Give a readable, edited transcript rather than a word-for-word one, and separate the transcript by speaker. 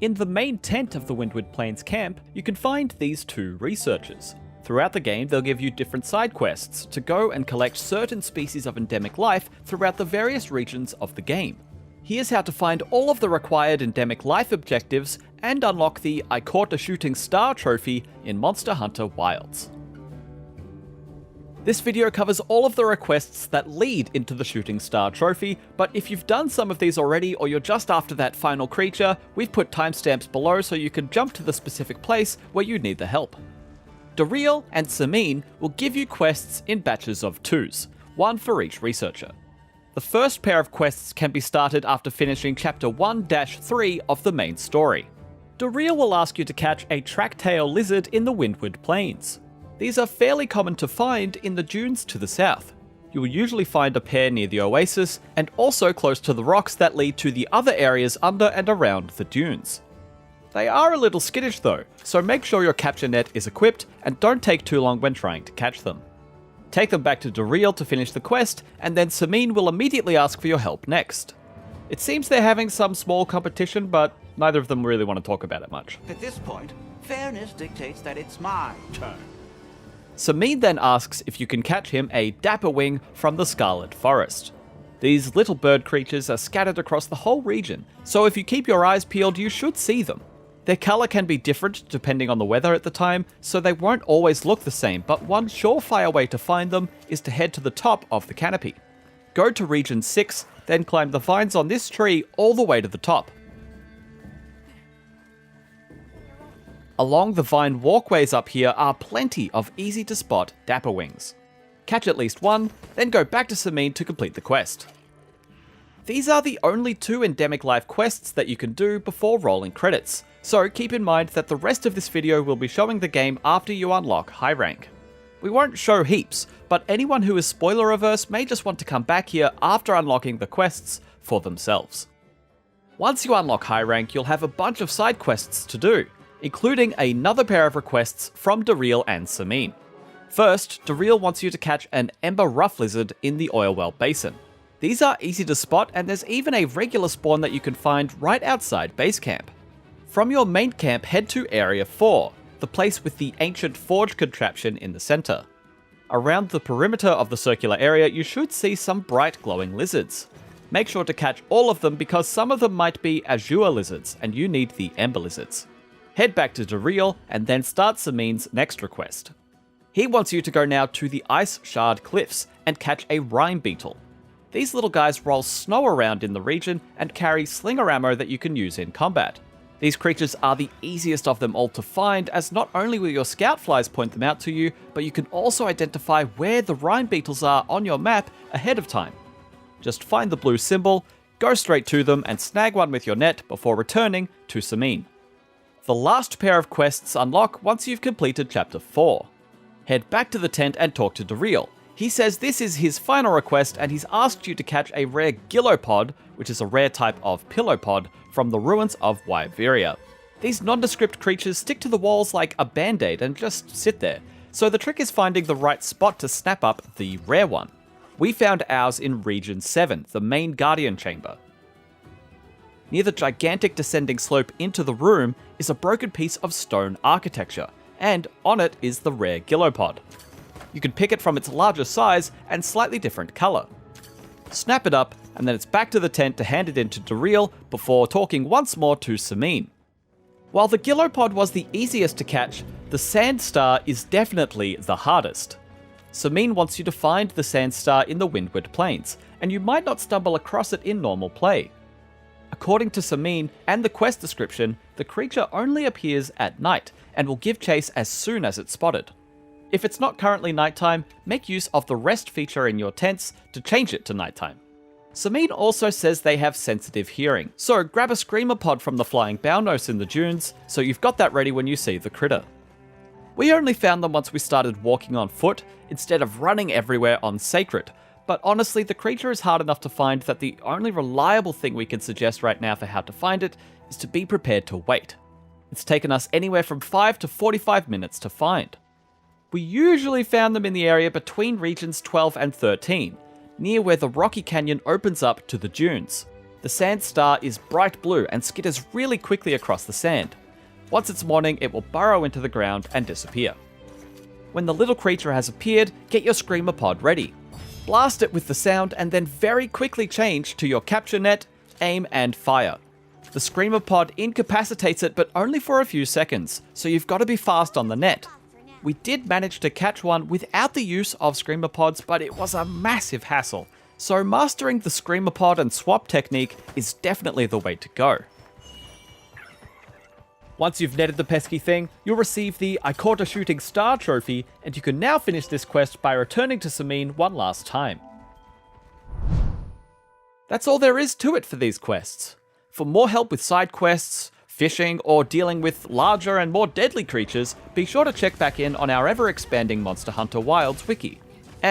Speaker 1: In the main tent of the Windward Plains camp, you can find these two researchers. Throughout the game, they'll give you different side quests to go and collect certain species of endemic life throughout the various regions of the game. Here's how to find all of the required endemic life objectives and unlock the I Caught a Shooting Star trophy in Monster Hunter Wilds. This video covers all of the requests that lead into the Shooting Star trophy, but if you've done some of these already or you're just after that final creature, we've put timestamps below so you can jump to the specific place where you need the help. Dareel and Sameen will give you quests in batches of 2s, one for each researcher. The first pair of quests can be started after finishing Chapter 1-3 of the main story. Dareel will ask you to catch a Tracktail lizard in the Windward Plains. These are fairly common to find in the dunes to the south. You will usually find a pair near the oasis, and also close to the rocks that lead to the other areas under and around the dunes. They are a little skittish though, so make sure your capture net is equipped and don't take too long when trying to catch them. Take them back to Dareel to finish the quest, and then Sameen will immediately ask for your help next. It seems they're having some small competition, but neither of them really want to talk about it much.
Speaker 2: At this point, fairness dictates that it's my turn.
Speaker 1: Sameen then asks if you can catch him a Dapperwing from the Scarlet Forest. These little bird creatures are scattered across the whole region, so if you keep your eyes peeled you should see them. Their colour can be different depending on the weather at the time, so they won't always look the same, but one surefire way to find them is to head to the top of the canopy. Go to Region 6, then climb the vines on this tree all the way to the top. Along the vine walkways up here are plenty of easy to spot Dapperwings. Catch at least one, then go back to Sameen to complete the quest. These are the only 2 endemic life quests that you can do before rolling credits, so keep in mind that the rest of this video will be showing the game after you unlock high rank. We won't show heaps, but anyone who is spoiler averse may just want to come back here after unlocking the quests for themselves. Once you unlock high rank, you'll have a bunch of side quests to do, including another pair of requests from Dareel and Sameen. First, Dareel wants you to catch an Ember Rufflizard in the oil well basin. These are easy to spot, and there's even a regular spawn that you can find right outside base camp. From your main camp, head to Area 4, the place with the ancient forge contraption in the center. Around the perimeter of the circular area, you should see some bright glowing lizards. Make sure to catch all of them because some of them might be azure lizards, and you need the ember lizards. Head back to Dareel, and then start Sameen's next request. He wants you to go now to the Ice Shard Cliffs and catch a Rime Beetle. These little guys roll snow around in the region and carry slinger ammo that you can use in combat. These creatures are the easiest of them all to find, as not only will your scout flies point them out to you, but you can also identify where the Rime Beetles are on your map ahead of time. Just find the blue symbol, go straight to them and snag one with your net before returning to Sameen. The last pair of quests unlock once you've completed Chapter 4. Head back to the tent and talk to Dareel. He says this is his final request and he's asked you to catch a rare Gillopod, which is a rare type of pillowpod, from the ruins of Wyveria. These nondescript creatures stick to the walls like a band-aid and just sit there, so the trick is finding the right spot to snap up the rare one. We found ours in Region 7, the main Guardian Chamber. Near the gigantic descending slope into the room is a broken piece of stone architecture, and on it is the rare Gillopod. You can pick it from its larger size and slightly different colour. Snap it up, and then it's back to the tent to hand it in to Dareel before talking once more to Sameen. While the Gillopod was the easiest to catch, the Sandstar is definitely the hardest. Sameen wants you to find the Sandstar in the Windward Plains, and you might not stumble across it in normal play. According to Sameen and the quest description, the creature only appears at night and will give chase as soon as it's spotted. If it's not currently nighttime, make use of the rest feature in your tents to change it to nighttime. Sameen also says they have sensitive hearing, so grab a screamer pod from the flying Baunos in the dunes so you've got that ready when you see the critter. We only found them once we started walking on foot instead of running everywhere on Sacred, but honestly the creature is hard enough to find that the only reliable thing we can suggest right now for how to find it is to be prepared to wait. It's taken us anywhere from 5 to 45 minutes to find. We usually found them in the area between regions 12 and 13, near where the rocky canyon opens up to the dunes. The Sandstar is bright blue and skitters really quickly across the sand. Once it's morning, it will burrow into the ground and disappear. When the little creature has appeared, get your screamer pod ready. Blast it with the sound and then very quickly change to your capture net, aim and fire. The screamer pod incapacitates it, but only for a few seconds, so you've got to be fast on the net. We did manage to catch one without the use of screamer pods, but it was a massive hassle. So mastering the screamer pod and swap technique is definitely the way to go. Once you've netted the pesky thing, you'll receive the I Caught a Shooting Star trophy, and you can now finish this quest by returning to Sameen one last time. That's all there is to it for these quests. For more help with side quests, fishing, or dealing with larger and more deadly creatures, be sure to check back in on our ever-expanding Monster Hunter Wilds wiki.